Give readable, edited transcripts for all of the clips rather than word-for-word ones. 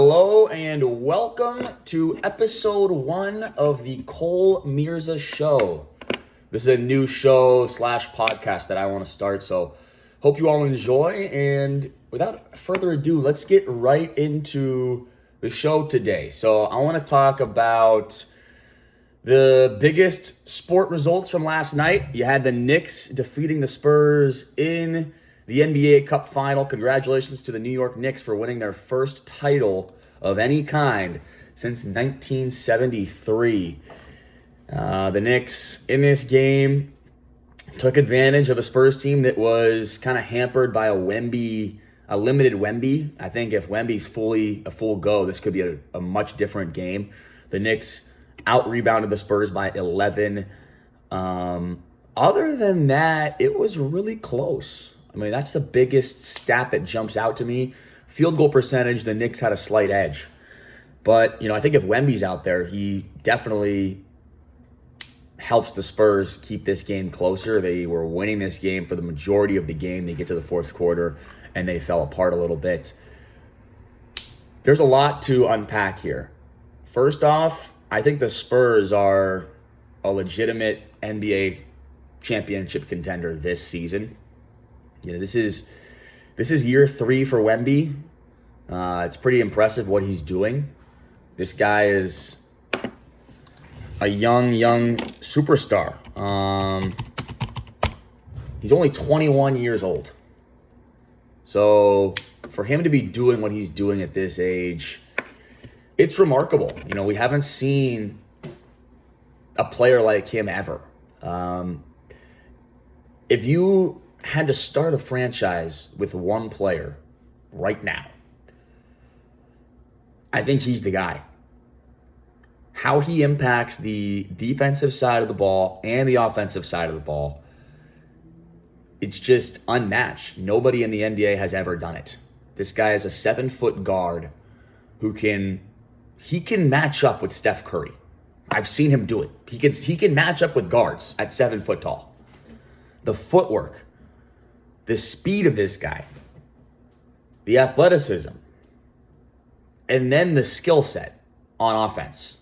Hello and welcome to episode 1 of the Cole Mirza Show. This is a new show / podcast that I want to start, so hope you all enjoy. And without further ado, let's get right into the show today. So I want to talk about the biggest sport results from last night. You had the Knicks defeating the Spurs in the NBA Cup final. Congratulations to the New York Knicks for winning their first title of any kind since 1973. The Knicks in this game took advantage of a Spurs team that was kind of hampered by a limited Wemby. I think if Wemby's a full go, this could be a much different game. The Knicks out-rebounded the Spurs by 11. Other than that, it was really close. I mean, that's the biggest stat that jumps out to me. Field goal percentage, the Knicks had a slight edge. But, I think if Wemby's out there, he definitely helps the Spurs keep this game closer. They were winning this game for the majority of the game. They get to the fourth quarter, and they fell apart a little bit. There's a lot to unpack here. First off, I think the Spurs are a legitimate NBA championship contender this season. This is year 3 for Wemby. It's pretty impressive what he's doing. This guy is a young superstar. He's only 21 years old. So for him to be doing what he's doing at this age, it's remarkable. We haven't seen a player like him ever. If you had to start a franchise with one player right now, I think he's the guy. How he impacts the defensive side of the ball and the offensive side of the ball, it's just unmatched. Nobody in the NBA has ever done it. This guy is a 7-foot guard who can match up with Steph Curry. I've seen him do it. He can match up with guards at 7 foot tall. The footwork, the speed of this guy, the athleticism, and then the skill set on offense.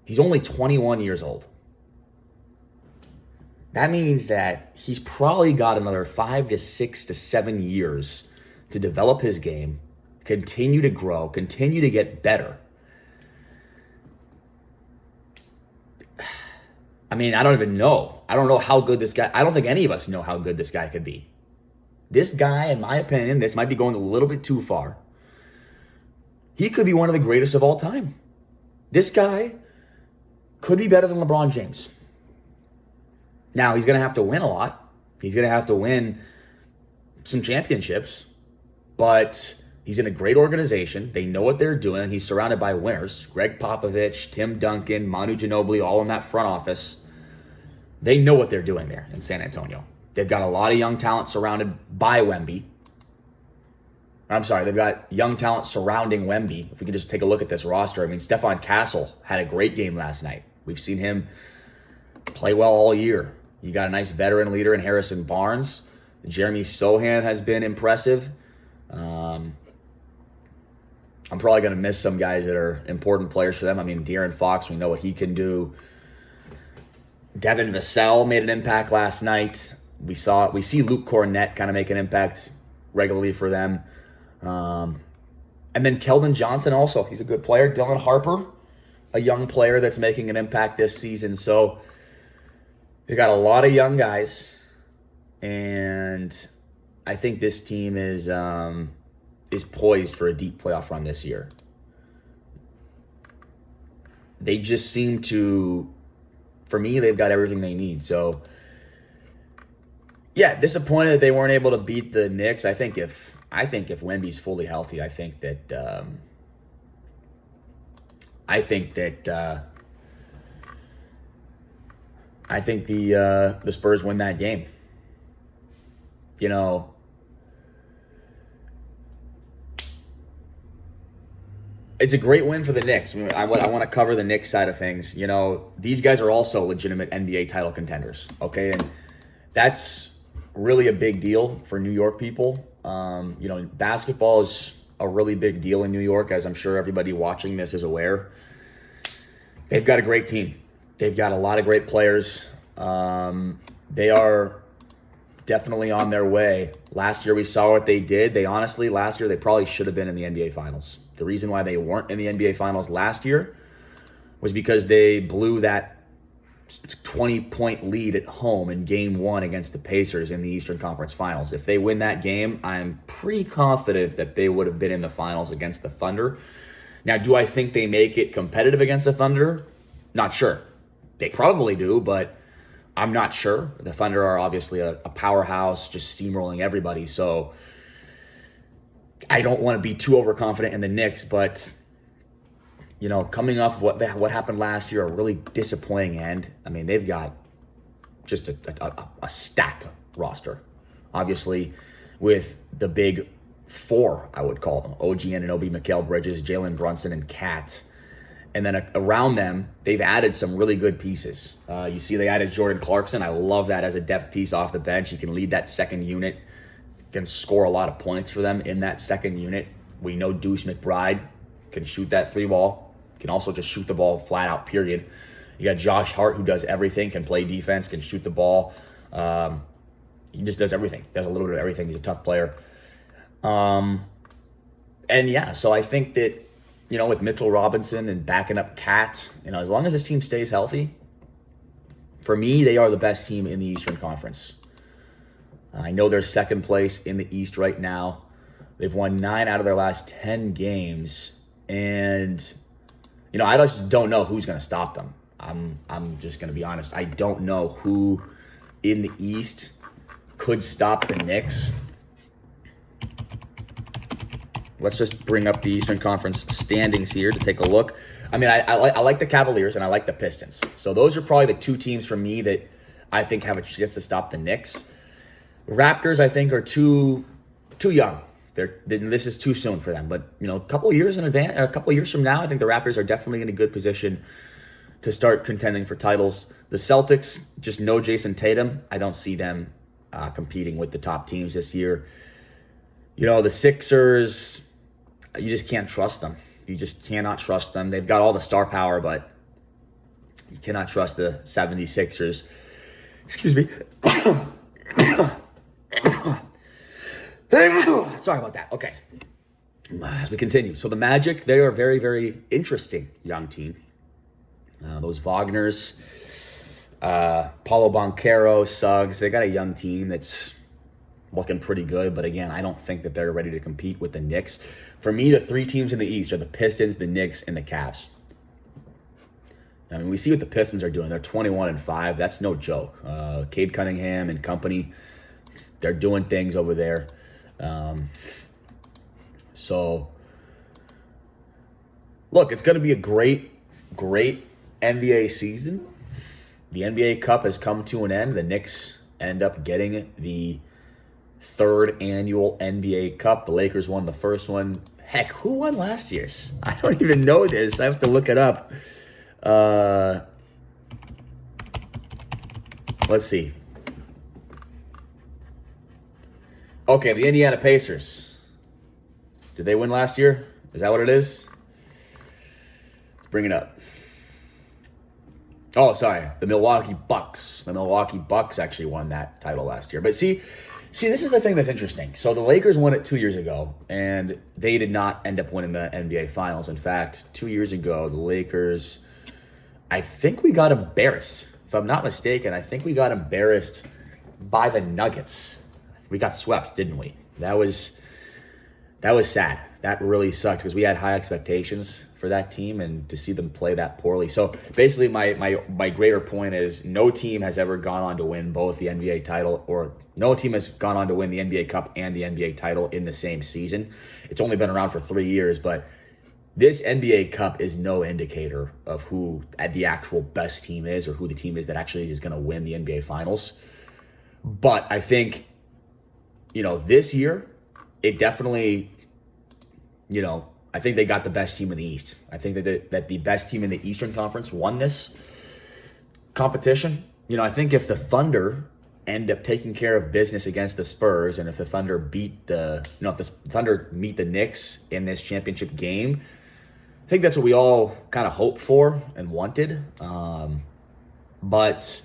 He's only 21 years old. That means that he's probably got another 5 to 6 to 7 years to develop his game, continue to grow, continue to get better. I mean, I don't even know. I don't know how good this guy, I don't think any of us know how good this guy could be. This guy, in my opinion, this might be going a little bit too far. He could be one of the greatest of all time. This guy could be better than LeBron James. Now, he's going to have to win a lot. He's going to have to win some championships. But he's in a great organization. They know what they're doing. He's surrounded by winners. Greg Popovich, Tim Duncan, Manu Ginobili, all in that front office. They know what they're doing there in San Antonio. They've got a lot of young talent surrounded by Wemby. They've got young talent surrounding Wemby. If we can just take a look at this roster. I mean, Stephon Castle had a great game last night. We've seen him play well all year. You got a nice veteran leader in Harrison Barnes. Jeremy Sohan has been impressive. I'm probably going to miss some guys that are important players for them. I mean, De'Aaron Fox, we know what he can do. Devin Vassell made an impact last night. We see Luke Cornett kind of make an impact regularly for them. And then Keldon Johnson also. He's a good player. Dylan Harper, a young player that's making an impact this season. So they got a lot of young guys. And I think this team is poised for a deep playoff run this year. They just seem to, for me, they've got everything they need. So, yeah, disappointed that they weren't able to beat the Knicks. I think if Wemby's fully healthy, I think that the Spurs win that game. It's a great win for the Knicks. I want to cover the Knicks side of things. These guys are also legitimate NBA title contenders, okay? And that's really a big deal for New York people. Basketball is a really big deal in New York, as I'm sure everybody watching this is aware. They've got a great team. They've got a lot of great players. They are definitely on their way. Last year we saw what they did. Last year they probably should have been in the NBA Finals. The reason why they weren't in the NBA Finals last year was because they blew that 20-point lead at home in Game 1 against the Pacers in the Eastern Conference Finals. If they win that game, I'm pretty confident that they would have been in the finals against the Thunder. Now, do I think they make it competitive against the Thunder? Not sure. They probably do, but I'm not sure. The Thunder are obviously a powerhouse, just steamrolling everybody. So I don't want to be too overconfident in the Knicks, but coming off of what happened last year, a really disappointing end. I mean, they've got just a stacked roster. Obviously, with the big four, I would call them: OG Anunoby, Mikal Bridges, Jalen Brunson, and Cat. And then around them, they've added some really good pieces. You see they added Jordan Clarkson. I love that as a depth piece off the bench. He can lead that second unit, can score a lot of points for them in that second unit. We know Deuce McBride can shoot that three ball, can also just shoot the ball flat out, period. You got Josh Hart, who does everything, can play defense, can shoot the ball. He just does everything, does a little bit of everything. He's a tough player. So I think that, with Mitchell Robinson and backing up Cat, as long as this team stays healthy, for me, they are the best team in the Eastern Conference. I know they're second place in the East right now. They've won 9 out of their last 10 games. And, I just don't know who's going to stop them. I'm just going to be honest. I don't know who in the East could stop the Knicks. Let's just bring up the Eastern Conference standings here to take a look. I mean, I like the Cavaliers and I like the Pistons. So those are probably the two teams for me that I think have a chance to stop the Knicks. Raptors, I think, are too young. This is too soon for them. But a couple of years in advance, or a couple of years from now, I think the Raptors are definitely in a good position to start contending for titles. The Celtics, just no Jason Tatum. I don't see them competing with the top teams this year. The Sixers, you just can't trust them. You just cannot trust them. They've got all the star power, but you cannot trust the 76ers. Excuse me. Sorry about that. Okay. As we continue. So the Magic, they are a very, very interesting young team. Those Wagners, Paulo Banchero, Suggs, they got a young team that's looking pretty good. But again, I don't think that they're ready to compete with the Knicks. For me, the three teams in the East are the Pistons, the Knicks, and the Cavs. I mean, we see what the Pistons are doing. They're 21-5. That's no joke. Cade Cunningham and company, they're doing things over there. Look, it's going to be a great NBA season. The NBA Cup has come to an end. The Knicks end up getting the third annual NBA Cup. The Lakers won the first one. Heck, who won last year's? I don't even know this. I have to look it up. Let's see. Okay, the Indiana Pacers. Did they win last year? Is that what it is? Let's bring it up. Oh, sorry. The Milwaukee Bucks. The Milwaukee Bucks actually won that title last year. But see, this is the thing that's interesting. So the Lakers won it 2 years ago, and they did not end up winning the NBA Finals. In fact, 2 years ago, the Lakers, I think we got embarrassed. If I'm not mistaken, I think we got embarrassed by the Nuggets. We got swept, didn't we? That was sad. That really sucked because we had high expectations for that team, and to see them play that poorly. So basically my greater point is no team has ever gone on to win both the NBA title, or no team has gone on to win the NBA Cup and the NBA title in the same season. It's only been around for 3 years, but this NBA Cup is no indicator of who the actual best team is, or who the team is that actually is going to win the NBA Finals. But I think, this year, it definitely, I think they got the best team in the East. I think that the best team in the Eastern Conference won this competition. I think if the Thunder end up taking care of business against the Spurs, and if the Thunder beat if the Thunder meet the Knicks in this championship game, I think that's what we all kind of hoped for and wanted. But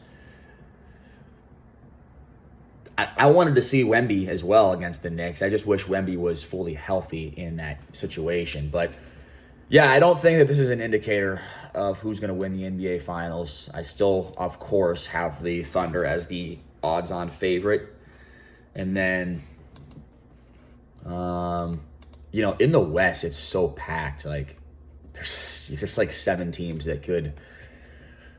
I wanted to see Wemby as well against the Knicks. I just wish Wemby was fully healthy in that situation. But yeah, I don't think that this is an indicator of who's going to win the NBA Finals. I still, of course, have the Thunder as the odds-on favorite. And then, in the West, it's so packed. Like, there's like 7 teams that could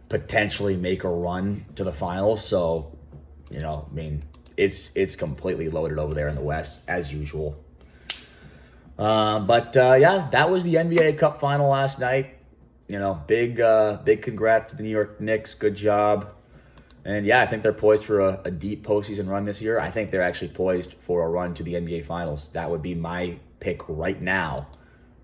potentially make a run to the finals. So, it's completely loaded over there in the West, as usual. But that was the NBA Cup final last night. Big congrats to the New York Knicks. Good job. And yeah, I think they're poised for a deep postseason run this year. I think they're actually poised for a run to the NBA Finals. That would be my pick right now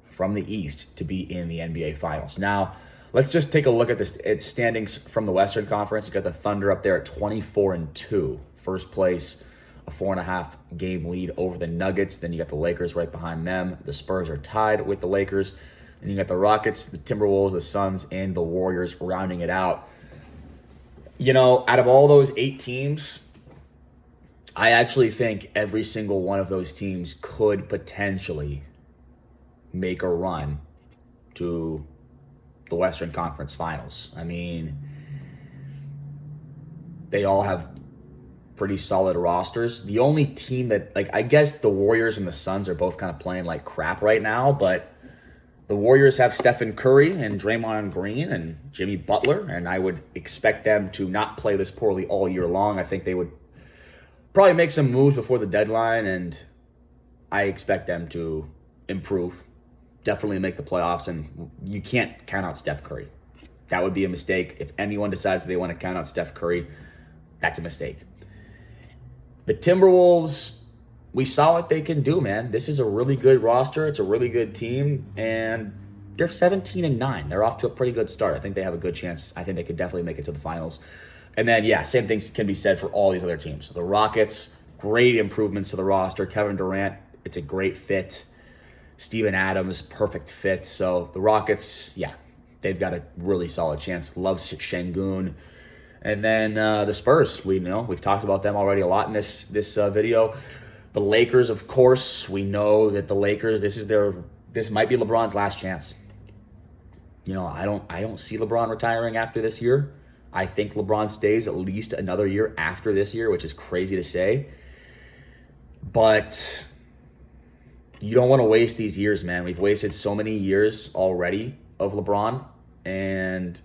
from the East to be in the NBA Finals. Now, let's just take a look at the standings from the Western Conference. You got the Thunder up there at 24-2, first place, a 4.5 game lead over the Nuggets. Then you got the Lakers right behind them. The Spurs are tied with the Lakers. And you got the Rockets, the Timberwolves, the Suns, and the Warriors rounding it out. Out of all those 8 teams, I actually think every single one of those teams could potentially make a run to the Western Conference Finals. I mean, they all have pretty solid rosters. The only team that, I guess the Warriors and the Suns are both kind of playing like crap right now, but the Warriors have Stephen Curry and Draymond Green and Jimmy Butler, and I would expect them to not play this poorly all year long. I think they would probably make some moves before the deadline, and I expect them to improve, definitely make the playoffs, and you can't count out Steph Curry. That would be a mistake. If anyone decides they want to count out Steph Curry, that's a mistake. The Timberwolves, we saw what they can do, man. This is a really good roster. It's a really good team, and they're 17-9. They're off to a pretty good start. I think they have a good chance. I think they could definitely make it to the finals. And then, yeah, same things can be said for all these other teams. The Rockets, great improvements to the roster. Kevin Durant, it's a great fit. Steven Adams, perfect fit. So the Rockets, yeah, they've got a really solid chance. Love Şengün. And then the Spurs, we've talked about them already a lot in this video. The Lakers, of course, we know that the Lakers, this might be LeBron's last chance. I don't see LeBron retiring after this year. I think LeBron stays at least another year after this year, which is crazy to say. But you don't want to waste these years, man. We've wasted so many years already of LeBron, and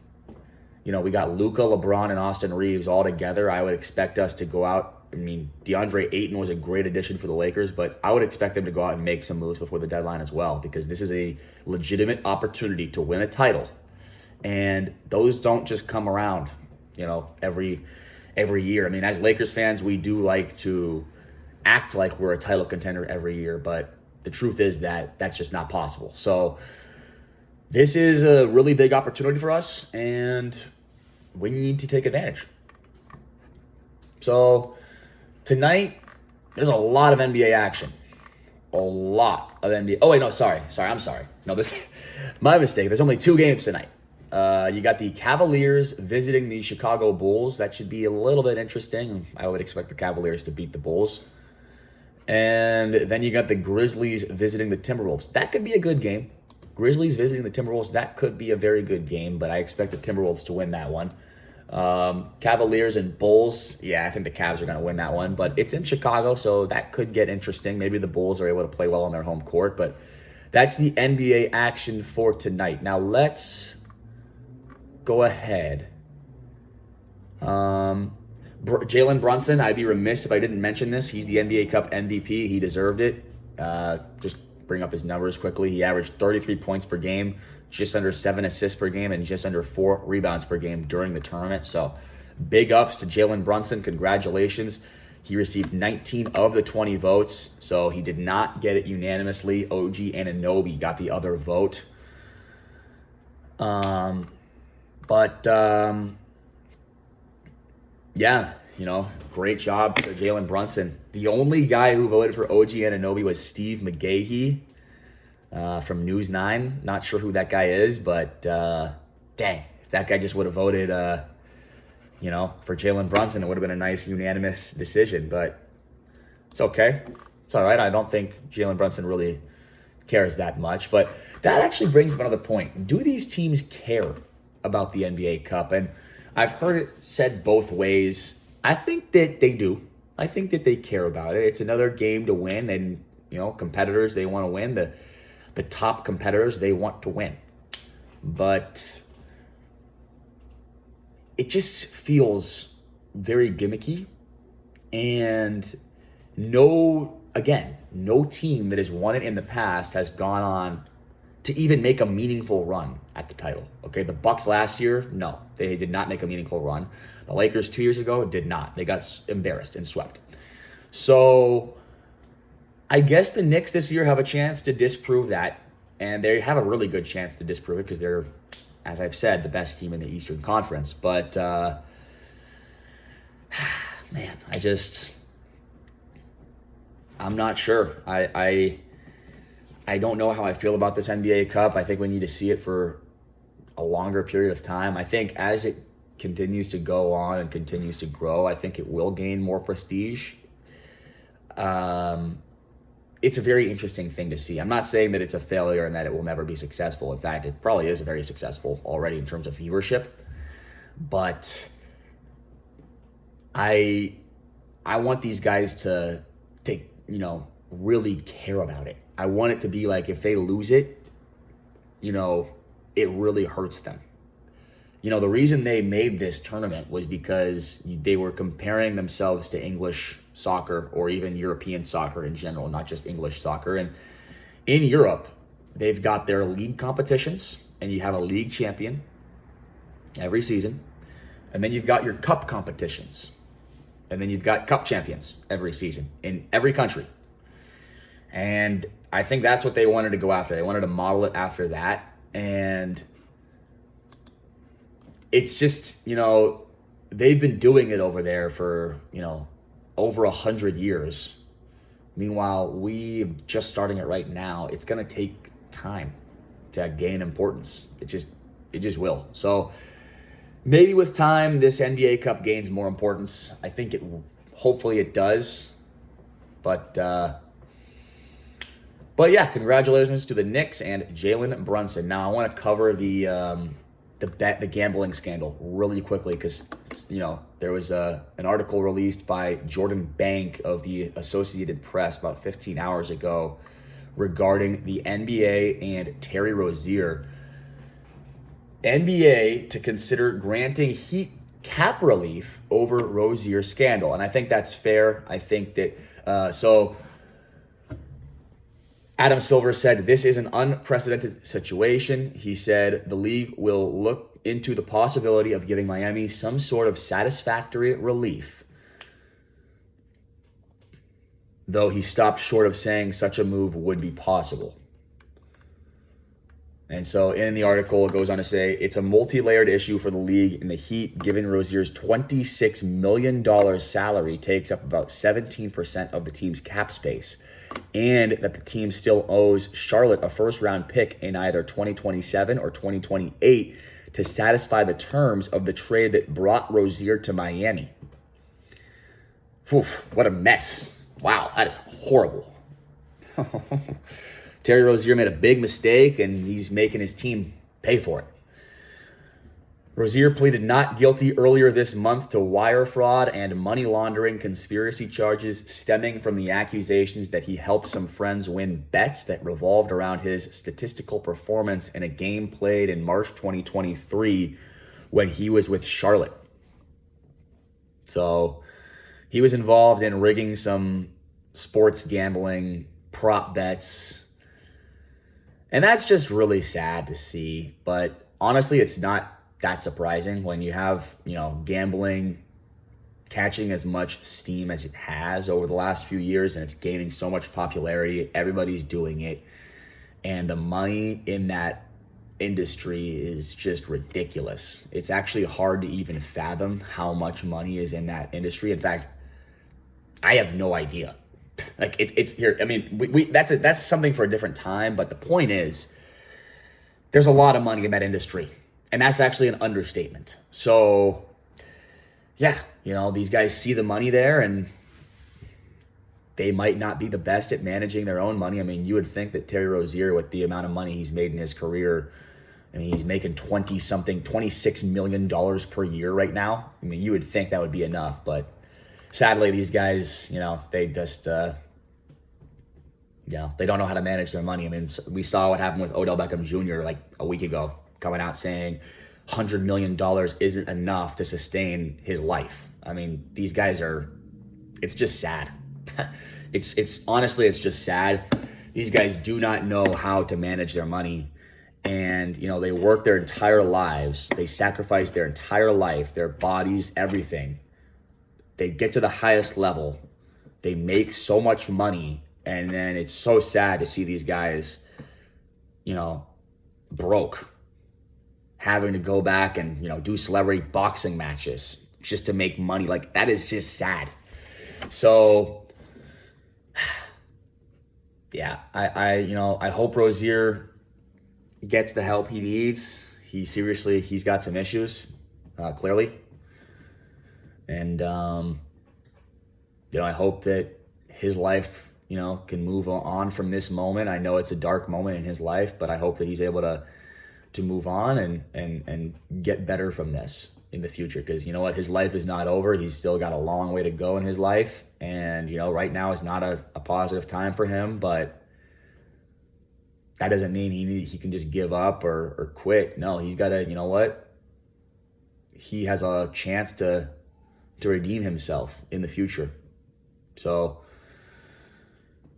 we got Luka, LeBron, and Austin Reeves all together. I would expect us to go out. I mean, DeAndre Ayton was a great addition for the Lakers, but I would expect them to go out and make some moves before the deadline as well, because this is a legitimate opportunity to win a title. And those don't just come around, every year. I mean, as Lakers fans, we do like to act like we're a title contender every year, but the truth is that that's just not possible. So this is a really big opportunity for us, and we need to take advantage. So tonight, there's a lot of NBA action. A lot of NBA. Oh, wait, no, sorry. I'm sorry. No, my mistake. There's only 2 games tonight. You got the Cavaliers visiting the Chicago Bulls. That should be a little bit interesting. I would expect the Cavaliers to beat the Bulls. And then you got the Grizzlies visiting the Timberwolves. That could be a good game. Grizzlies visiting the Timberwolves, that could be a very good game, but I expect the Timberwolves to win that one. Cavaliers and Bulls, yeah, I think the Cavs are going to win that one, but it's in Chicago, so that could get interesting. Maybe the Bulls are able to play well on their home court, but that's the NBA action for tonight. Now let's go ahead. Jalen Brunson, I'd be remiss if I didn't mention this. He's the NBA Cup MVP. He deserved it. Just bring up his numbers quickly. He averaged 33 points per game, just under 7 assists per game, and just under 4 rebounds per game during the tournament. So big ups to Jalen Brunson. Congratulations. He received 19 of the 20 votes, so he did not get it unanimously. OG Anunoby got the other vote. Yeah, great job to Jalen Brunson. The only guy who voted for OG Anunoby was Steve McGahee from News 9. Not sure who that guy is, but dang, if that guy just would have voted, for Jalen Brunson, it would have been a nice unanimous decision. But it's okay. It's all right. I don't think Jalen Brunson really cares that much. But that actually brings up another point. Do these teams care about the NBA Cup? And I've heard it said both ways. I think that they do. I think that they care about it. It's another game to win, and competitors, they want to win. The top competitors, they want to win. But it just feels very gimmicky, and no team that has won it in the past has gone on to even make a meaningful run at the title. Okay, the Bucks last year, no, they did not make a meaningful run. The Lakers 2 years ago did not. They got embarrassed and swept. So I guess the Knicks this year have a chance to disprove that, and they have a really good chance to disprove it because they're, as I've said, the best team in the Eastern Conference. But man, I'm not sure. I don't know how I feel about this NBA Cup. I think we need to see it for a longer period of time. I think as it continues to go on and continues to grow, I think it will gain more prestige. It's a very interesting thing to see. I'm not saying that it's a failure and that it will never be successful. In fact, it probably is very successful already in terms of viewership. But I want these guys to really care about it. I want it to be like if they lose it, it really hurts them. The reason they made this tournament was because they were comparing themselves to English soccer or even European soccer in general, not just English soccer. And in Europe, they've got their league competitions, and you have a league champion every season. And then you've got your cup competitions. And then you've got cup champions every season in every country. And I think that's what they wanted to go after. They wanted to model it after that. And it's just, they've been doing it over there for, over 100 years. Meanwhile, we're just starting it right now. It's going to take time to gain importance. It just will. So maybe with time, this NBA Cup gains more importance. I think hopefully it does. But yeah, congratulations to the Knicks and Jalen Brunson. Now I want to cover the gambling scandal really quickly because there was an article released by Jordan Bank of the Associated Press about 15 hours ago regarding the NBA and Terry Rozier. NBA to consider granting Heat cap relief over Rozier scandal, and I think that's fair. I think that so. Adam Silver said, "This is an unprecedented situation." He said, "The league will look into the possibility of giving Miami some sort of satisfactory relief." Though he stopped short of saying such a move would be possible. And so in the article, it goes on to say, it's a multi-layered issue for the league and the Heat, given Rozier's $26 million salary takes up about 17% of the team's cap space, and that the team still owes Charlotte a first-round pick in either 2027 or 2028 to satisfy the terms of the trade that brought Rozier to Miami. Oof, what a mess. Wow, that is horrible. Terry Rozier made a big mistake, and he's making his team pay for it. Rozier pleaded not guilty earlier this month to wire fraud and money laundering conspiracy charges stemming from the accusations that he helped some friends win bets that revolved around his statistical performance in a game played in March 2023 when he was with Charlotte. So he was involved in rigging some sports gambling prop bets. And that's just really sad to see. But honestly, it's not that surprising when you have, gambling catching as much steam as it has over the last few years, and it's gaining so much popularity. Everybody's doing it. And the money in that industry is just ridiculous. It's actually hard to even fathom how much money is in that industry. In fact, I have no idea. Like it's here. I mean, that's something for a different time. But the point is, there's a lot of money in that industry, and that's actually an understatement. So, yeah, these guys see the money there, and they might not be the best at managing their own money. I mean, you would think that Terry Rozier, with the amount of money he's made in his career, I mean, he's making $26 million per year right now. I mean, you would think that would be enough, but sadly, these guys, they just, they don't know how to manage their money. I mean, we saw what happened with Odell Beckham Jr. like a week ago, coming out saying $100 million isn't enough to sustain his life. I mean, these guys it's just sad. It's honestly, it's just sad. These guys do not know how to manage their money. And, they work their entire lives. They sacrifice their entire life, their bodies, everything. They get to the highest level. They make so much money. And then it's so sad to see these guys, broke, having to go back and, do celebrity boxing matches just to make money. Like, that is just sad. So, yeah, I hope Rozier gets the help he needs. He's got some issues, clearly. And, I hope that his life, can move on from this moment. I know it's a dark moment in his life, but I hope that he's able to move on and get better from this in the future. Because you know what? His life is not over. He's still got a long way to go in his life. And, right now is not a positive time for him, but that doesn't mean he can just give up or quit. No, he's got to, he has a chance to redeem himself in the future. So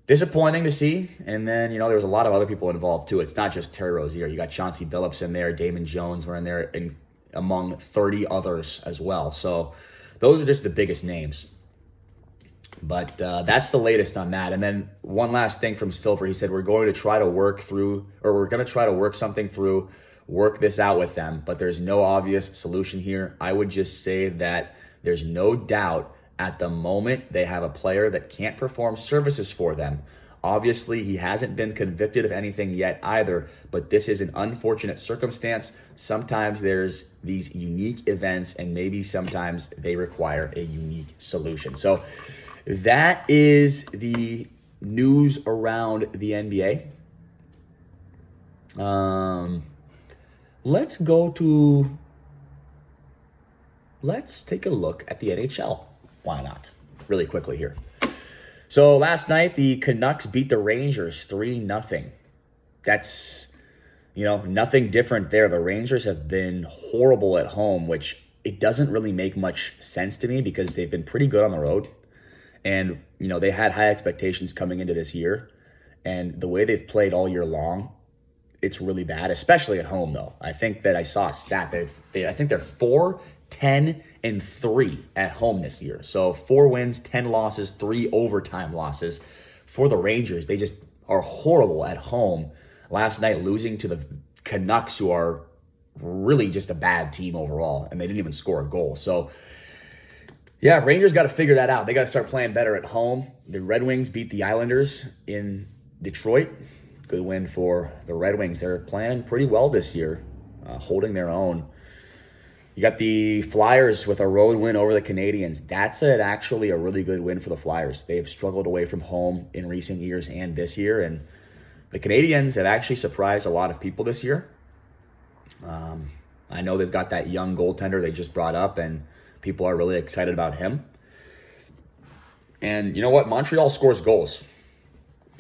disappointing to see. And then, there was a lot of other people involved too. It's not just Terry Rozier. You got Chauncey Billups in there, Damon Jones were in there, and among 30 others as well. So those are just the biggest names. But that's the latest on that. And then one last thing from Silver. He said, we're going to try to work something through, work this out with them. But there's no obvious solution here. I would just say that there's no doubt at the moment they have a player that can't perform services for them. Obviously, he hasn't been convicted of anything yet either, but this is an unfortunate circumstance. Sometimes there's these unique events, and maybe sometimes they require a unique solution. So that is the news around the NBA. Let's take a look at the NHL. Why not? Really quickly here. So last night, the Canucks beat the Rangers 3-0. That's, nothing different there. The Rangers have been horrible at home, which it doesn't really make much sense to me because they've been pretty good on the road. And, they had high expectations coming into this year. And the way they've played all year long, it's really bad, especially at home, though. I think that I saw a stat. I think they're 4-10-3 at home this year. So 4 wins, 10 losses, 3 overtime losses for the Rangers. They just are horrible at home. Last night, losing to the Canucks, who are really just a bad team overall, and they didn't even score a goal. So, yeah, Rangers got to figure that out. They got to start playing better at home. The Red Wings beat the Islanders in Detroit. Good win for the Red Wings. They're playing pretty well this year, holding their own. You got the Flyers with a road win over the Canadiens. That's actually a really good win for the Flyers. They've struggled away from home in recent years and this year, and the Canadiens have actually surprised a lot of people this year. I know they've got that young goaltender they just brought up, and people are really excited about him. And you know what? Montreal scores goals.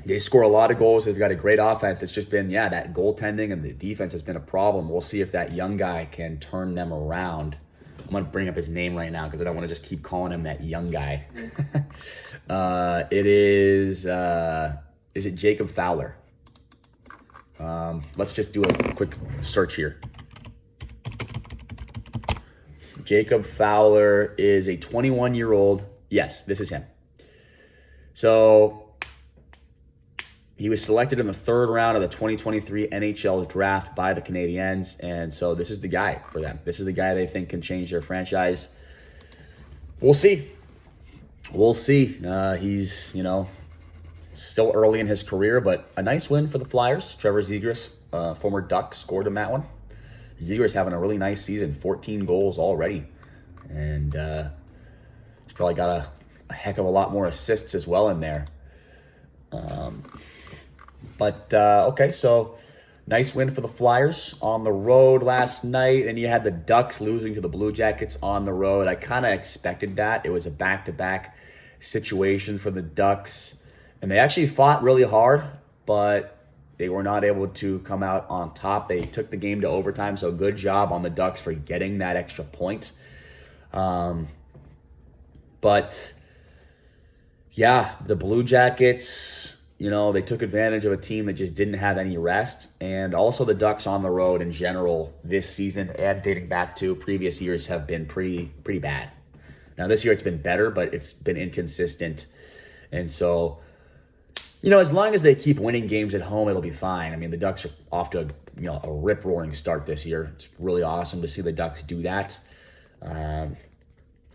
They score a lot of goals. They've got a great offense. It's just been, that goaltending and the defense has been a problem. We'll see if that young guy can turn them around. I'm going to bring up his name right now because I don't want to just keep calling him that young guy. Is it Jacob Fowler? Let's just do a quick search here. Jacob Fowler is a 21-year-old. Yes, this is him. So He was selected in the third round of the 2023 NHL draft by the Canadiens, and so this is the guy for them. This is the guy they think can change their franchise. We'll see. We'll see. He's, still early in his career, but a nice win for the Flyers. Trevor Zegras, former Duck, scored in that one. Zegras having a really nice season, 14 goals already. And he's probably got a heck of a lot more assists as well in there. Okay, so nice win for the Flyers on the road last night. And you had the Ducks losing to the Blue Jackets on the road. I kind of expected that. It was a back-to-back situation for the Ducks. And they actually fought really hard, but they were not able to come out on top. They took the game to overtime, so good job on the Ducks for getting that extra point. But yeah, the Blue Jackets, they took advantage of a team that just didn't have any rest. And also the Ducks on the road in general this season and dating back to previous years have been pretty bad. Now this year it's been better, but it's been inconsistent. And so, as long as they keep winning games at home, it'll be fine. I mean, the Ducks are off to a rip-roaring start this year. It's really awesome to see the Ducks do that. I'm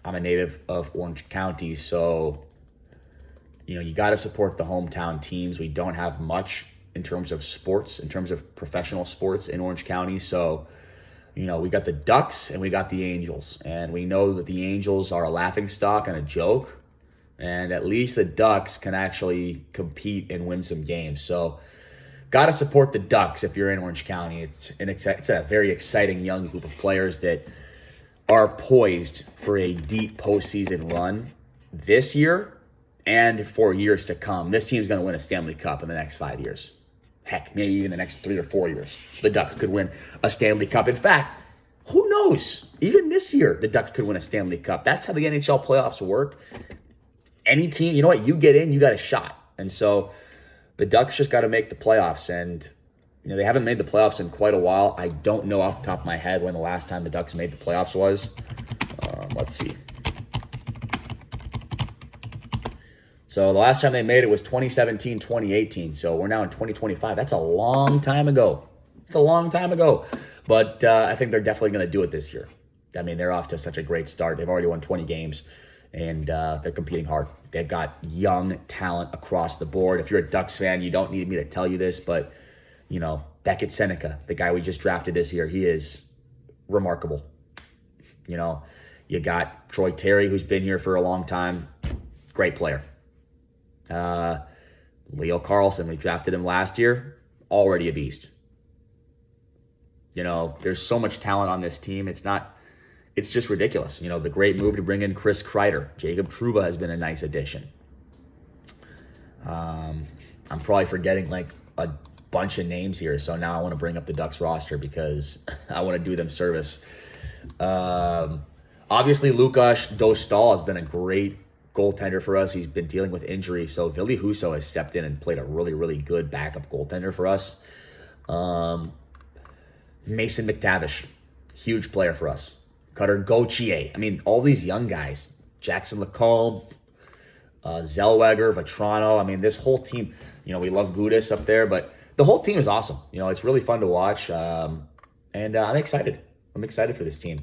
a native of Orange County, so you got to support the hometown teams. We don't have much in terms of sports, in terms of professional sports in Orange County. So, we got the Ducks and we got the Angels. And we know that the Angels are a laughingstock and a joke. And at least the Ducks can actually compete and win some games. So, got to support the Ducks if you're in Orange County. It's a very exciting young group of players that are poised for a deep postseason run this year and for years to come. This team's going to win a Stanley Cup in the next 5 years. Heck, maybe even the next 3 or 4 years. The Ducks could win a Stanley Cup. In fact, who knows? Even this year, the Ducks could win a Stanley Cup. That's how the NHL playoffs work. Any team, you know what? You get in, you got a shot. And so the Ducks just got to make the playoffs. And, they haven't made the playoffs in quite a while. I don't know off the top of my head when the last time the Ducks made the playoffs was. Let's see. So the last time they made it was 2017, 2018. So we're now in 2025. That's a long time ago. It's a long time ago. But I think they're definitely going to do it this year. I mean, they're off to such a great start. They've already won 20 games. And they're competing hard. They've got young talent across the board. If you're a Ducks fan, you don't need me to tell you this, but, Beckett Seneca, the guy we just drafted this year, he is remarkable. You got Troy Terry, who's been here for a long time. Great player. Leo Carlson, we drafted him last year, already a beast. There's so much talent on this team. It's just ridiculous. The great move to bring in Chris Kreider. Jacob Trouba has been a nice addition. I'm probably forgetting a bunch of names here, so now I want to bring up the Ducks roster because I want to do them service. Obviously, Lukas Dostal has been a great goaltender for us. He's been dealing with injury, so Ville Husso has stepped in and played a really, really good backup goaltender for us. Mason McTavish, huge player for us. Cutter Gauthier. I mean, all these young guys. Jackson Lacombe, Zellweger, Vetrano. I mean, this whole team, we love Gudis up there, but the whole team is awesome. It's really fun to watch. And I'm excited. I'm excited for this team.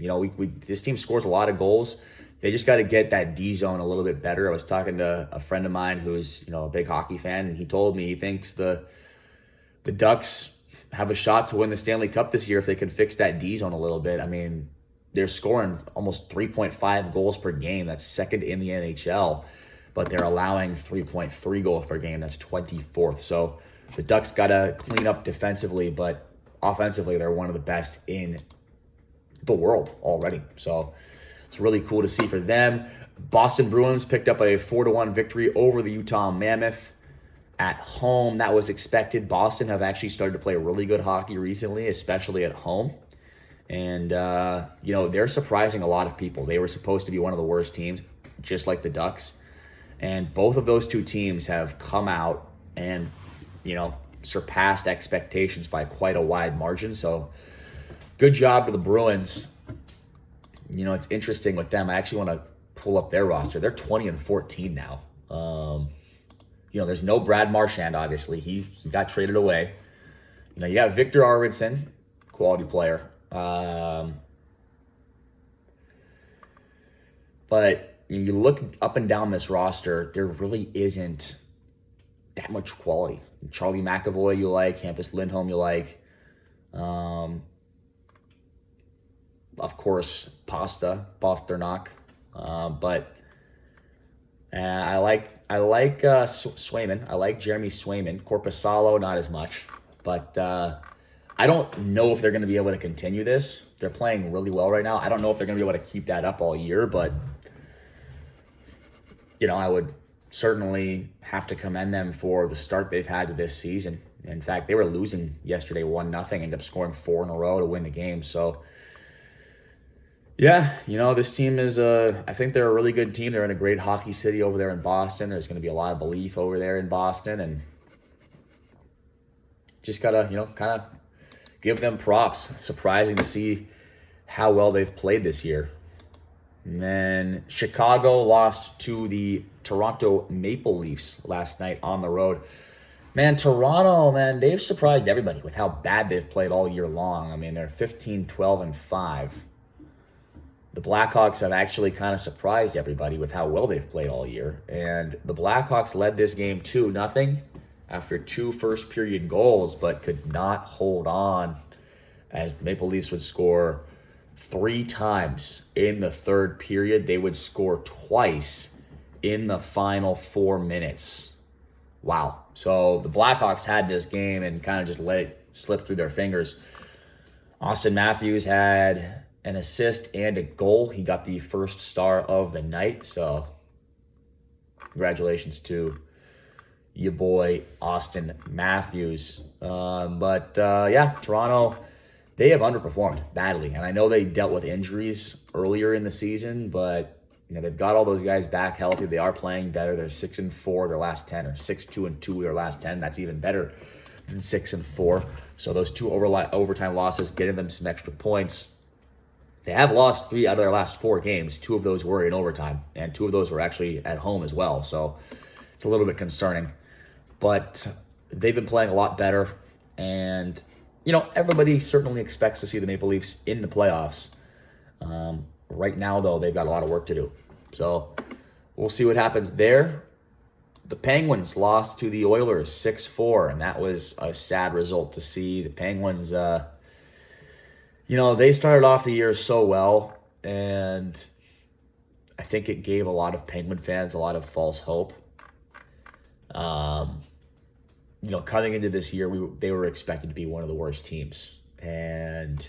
This team scores a lot of goals. They just got to get that D zone a little bit better. I was talking to a friend of mine who's, a big hockey fan, and he told me he thinks the Ducks have a shot to win the Stanley Cup this year if they can fix that D zone a little bit. I mean, they're scoring almost 3.5 goals per game. That's second in the NHL, but they're allowing 3.3 goals per game. That's 24th. So the Ducks got to clean up defensively, but offensively, they're one of the best in the world already. So it's really cool to see for them. Boston Bruins picked up a 4-1 victory over the Utah Mammoth at home. That was expected. Boston have actually started to play really good hockey recently, especially at home. And, they're surprising a lot of people. They were supposed to be one of the worst teams, just like the Ducks. And both of those two teams have come out and, surpassed expectations by quite a wide margin. So good job to the Bruins. It's interesting with them. I actually want to pull up their roster. They're 20-14 now. there's no Brad Marchand, obviously. He got traded away. You got Victor Arvidsson, quality player. But you look up and down this roster, there really isn't that much quality. Charlie McAvoy you like, Hampus Lindholm you like. Of course, Pasternak. But I like Swayman. I like Jeremy Swayman. Korpisalo, not as much. But I don't know if they're going to be able to continue this. They're playing really well right now. I don't know if they're going to be able to keep that up all year, but I would certainly have to commend them for the start they've had to this season. In fact, they were losing yesterday 1-0, ended up scoring 4 in a row to win the game. So, yeah, this team is I think they're a really good team. They're in a great hockey city over there in Boston. There's going to be a lot of belief over there in Boston, and just got to, kind of give them props. Surprising to see how well they've played this year. And then Chicago lost to the Toronto Maple Leafs last night on the road. Man, Toronto, they've surprised everybody with how bad they've played all year long. I mean, they're 15-12-5. The Blackhawks have actually kind of surprised everybody with how well they've played all year. And the Blackhawks led this game 2-0 after 2 first-period goals, but could not hold on as the Maple Leafs would score 3 times in the third period. They would score twice in the final 4 minutes. Wow. So the Blackhawks had this game and kind of just let it slip through their fingers. Austin Matthews had an assist and a goal. He got the first star of the night. So congratulations to your boy Austin Matthews. Toronto, they have underperformed badly. And I know they dealt with injuries earlier in the season, but they've got all those guys back healthy. They are playing better. They're 6-4 their last 10, or 6-2 their last 10. That's even better than 6-4. So those 2 overtime losses getting them some extra points. They have lost 3 out of their last 4 games. 2 of those were in overtime, and 2 of those were actually at home as well. So it's a little bit concerning. But they've been playing a lot better, and everybody certainly expects to see the Maple Leafs in the playoffs. Right now, though, they've got a lot of work to do. So we'll see what happens there. The Penguins lost to the Oilers 6-4, and that was a sad result to see. The Penguins, they started off the year so well, and I think it gave a lot of Penguin fans a lot of false hope. Coming into this year, they were expected to be one of the worst teams. And,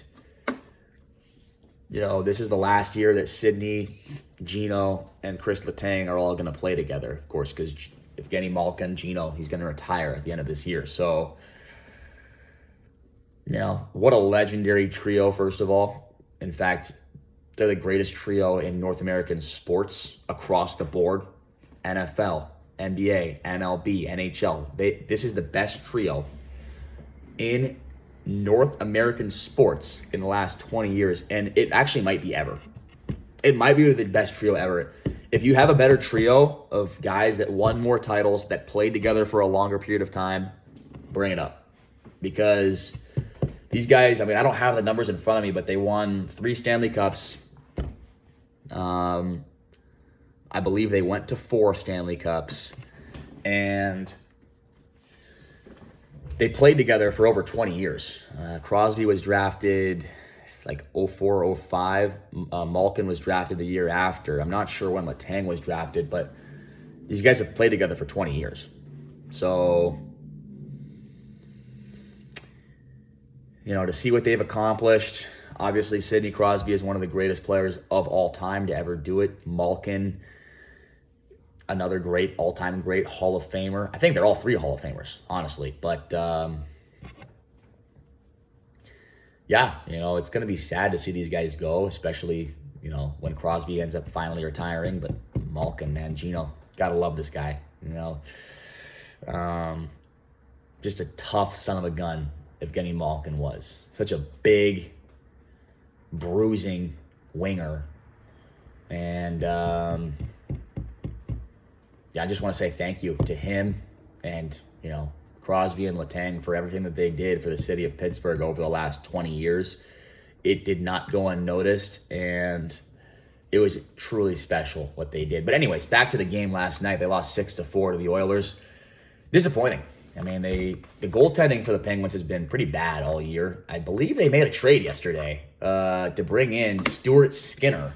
this is the last year that Sidney, Gino, and Chris Letang are all going to play together, of course, because Evgeny Malkin, Gino, he's going to retire at the end of this year. So, what a legendary trio, first of all. In fact, they're the greatest trio in North American sports across the board. NFL, NBA, MLB, NHL. This is the best trio in North American sports in the last 20 years, and it actually might be ever. It might be the best trio ever. If you have a better trio of guys that won more titles, that played together for a longer period of time, bring it up. Because these guys, I don't have the numbers in front of me, but they won 3 Stanley Cups. I believe they went to 4 Stanley Cups, and they played together for over 20 years. Crosby was drafted like 04, 05. Malkin was drafted the year after. I'm not sure when Letang was drafted, but these guys have played together for 20 years. So, to see what they've accomplished. Obviously, Sidney Crosby is one of the greatest players of all time to ever do it. Malkin, another great, all-time great Hall of Famer. I think they're all 3 Hall of Famers, honestly. But, it's going to be sad to see these guys go, especially, when Crosby ends up finally retiring. But Malkin, man, Gino, got to love this guy, Just a tough son of a gun, Evgeny Malkin was. Such a big, bruising winger. And, I just want to say thank you to him And, Crosby and Letang, for everything that they did for the city of Pittsburgh over the last 20 years, it did not go unnoticed, and it was truly special what they did. But anyways, back to the game last night. They lost 6-4 to the Oilers. Disappointing. I mean, the goaltending for the Penguins has been pretty bad all year. I believe they made a trade yesterday to bring in Stuart Skinner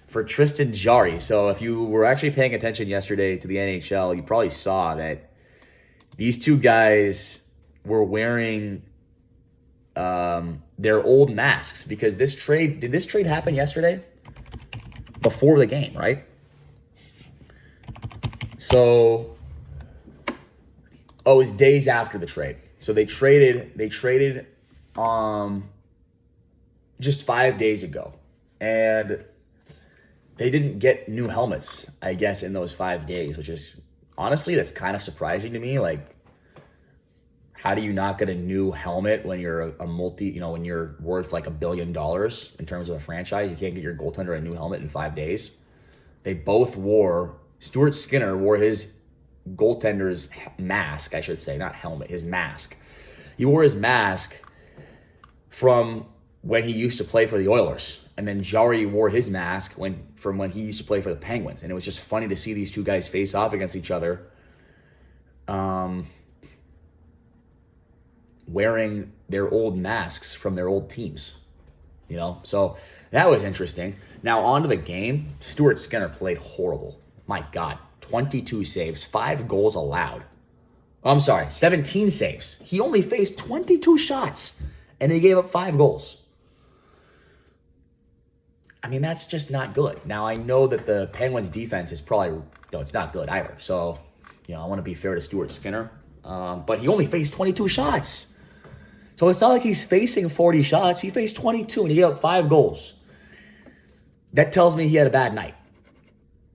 for Tristan Jarry. So if you were actually paying attention yesterday to the NHL, you probably saw that these two guys were wearing their old masks, because did this trade happen yesterday? Before the game, right? So, it was days after the trade. So they traded just 5 days ago. And they didn't get new helmets, I guess, in those 5 days, which is, honestly, that's kind of surprising to me. Like, how do you not get a new helmet when you're when you're worth like $1 billion in terms of a franchise? You can't get your goaltender a new helmet in 5 days. They both Stuart Skinner wore his goaltender's mask, I should say, not helmet, his mask. He wore his mask from when he used to play for the Oilers. And then Jarry wore his mask from when he used to play for the Penguins. And it was just funny to see these two guys face off against each other, wearing their old masks from their old teams. So that was interesting. Now on to the game. Stuart Skinner played horrible. My God, 22 saves, 5 goals allowed. I'm sorry, 17 saves. He only faced 22 shots, and he gave up 5 goals. I mean, that's just not good. Now, I know that the Penguins' defense is probably, it's not good either. So, I want to be fair to Stuart Skinner. But he only faced 22 shots. So it's not like he's facing 40 shots. He faced 22, and he gave up 5 goals. That tells me he had a bad night.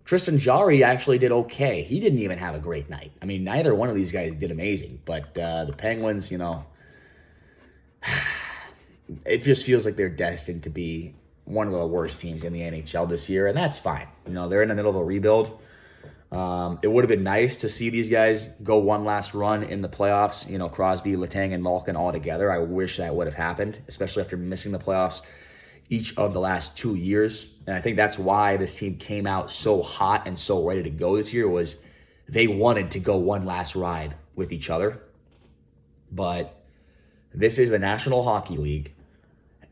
Tristan Jarry actually did okay. He didn't even have a great night. I mean, neither one of these guys did amazing. But the Penguins, it just feels like they're destined to be one of the worst teams in the NHL this year, and that's fine. They're in the middle of a rebuild. It would have been nice to see these guys go one last run in the playoffs. Crosby, Letang, and Malkin all together. I wish that would have happened, especially after missing the playoffs each of the last 2 years. And I think that's why this team came out so hot and so ready to go this year, was they wanted to go one last ride with each other. But this is the National Hockey League,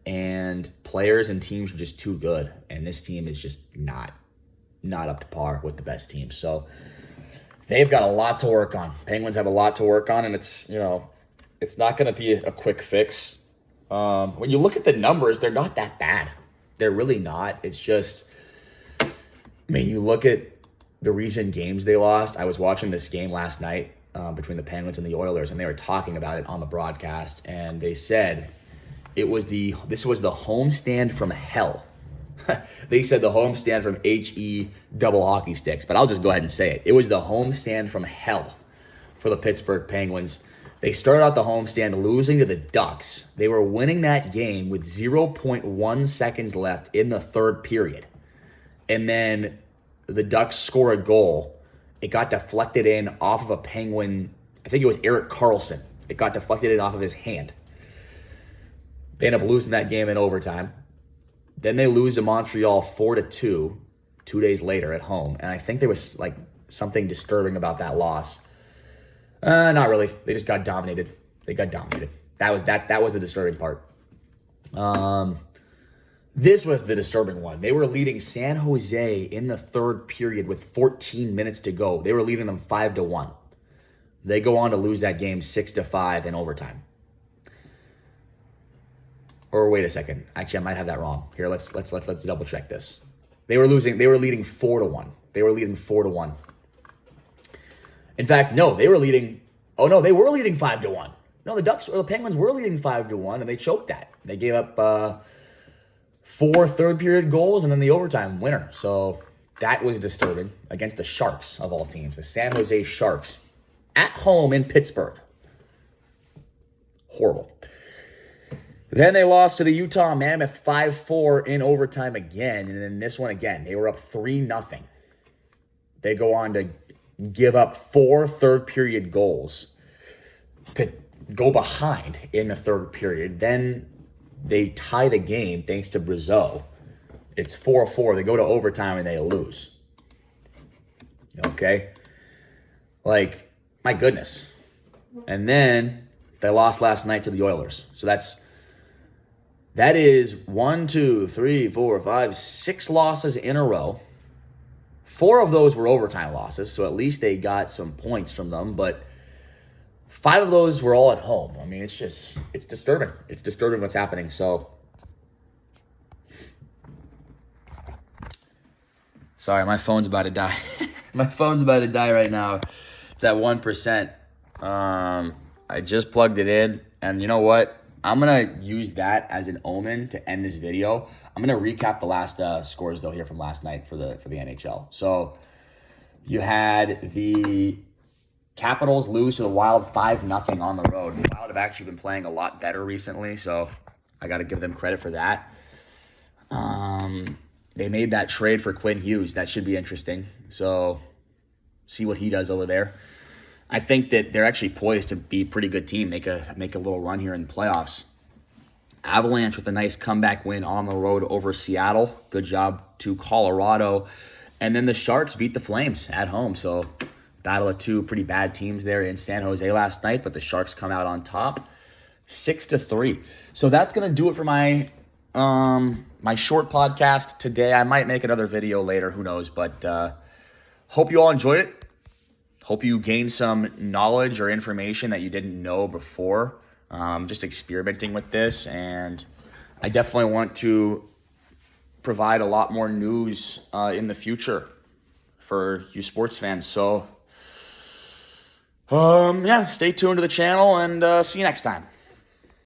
and players and teams are just too good. And this team is just not up to par with the best teams. So they've got a lot to work on. Penguins have a lot to work on, and it's not going to be a quick fix. When you look at the numbers, they're not that bad. They're really not. It's just, you look at the recent games they lost. I was watching this game last night between the Penguins and the Oilers, and they were talking about it on the broadcast, and they said this was the homestand from hell. They said the homestand from HE double hockey sticks, but I'll just go ahead and say it. It was the homestand from hell for the Pittsburgh Penguins. They started out the homestand losing to the Ducks. They were winning that game with 0.1 seconds left in the third period. And then the Ducks score a goal. It got deflected in off of a Penguin. I think it was Erik Karlsson. It got deflected in off of his hand. They end up losing that game in overtime. Then they lose to Montreal 4-2 2 days later at home. And I think there was something disturbing about that loss. Not really. They just got dominated. That was the disturbing part. This was the disturbing one. They were leading San Jose in the third period with 14 minutes to go. They were leading them 5-1. They go on to lose that game 6-5 in overtime. Or wait a second. Actually, I might have that wrong. Here, let's double check this. They were leading 4-1. They were leading 4-1. In fact, no, they were leading. Oh no, they were leading 5-1. No, the Penguins were leading 5-1, and they choked that. They gave up 4 third period goals and then the overtime winner. So that was disturbing against the Sharks of all teams, the San Jose Sharks at home in Pittsburgh. Horrible. Then they lost to the Utah Mammoth 5-4 in overtime again, and then this one again. They were up 3-0. They go on to give up 4 third period goals to go behind in the third period. Then they tie the game thanks to Mirza. It's 4-4. They go to overtime and they lose. Okay? Like, my goodness. And then they lost last night to the Oilers. So that is 1, 2, 3, 4, 5, 6 losses in a row. 4 of those were overtime losses, so at least they got some points from them. But 5 of those were all at home. I mean, it's disturbing. It's disturbing what's happening. So, sorry, my phone's about to die. My phone's about to die right now. It's at 1%. I just plugged it in, and you know what? I'm going to use that as an omen to end this video. I'm going to recap the last scores, though, here from last night for the NHL. So you had the Capitals lose to the Wild 5-0 on the road. The Wild have actually been playing a lot better recently, so I got to give them credit for that. They made that trade for Quinn Hughes. That should be interesting. So see what he does over there. I think that they're actually poised to be a pretty good team, make a little run here in the playoffs. Avalanche with a nice comeback win on the road over Seattle. Good job to Colorado. And then the Sharks beat the Flames at home. So battle of 2 pretty bad teams there in San Jose last night, but the Sharks come out on top 6-3. So that's going to do it for my my short podcast today. I might make another video later, who knows, but hope you all enjoyed it. Hope you gained some knowledge or information that you didn't know before. Just experimenting with this, and I definitely want to provide a lot more news in the future for you sports fans. So, yeah, stay tuned to the channel, and see you next time.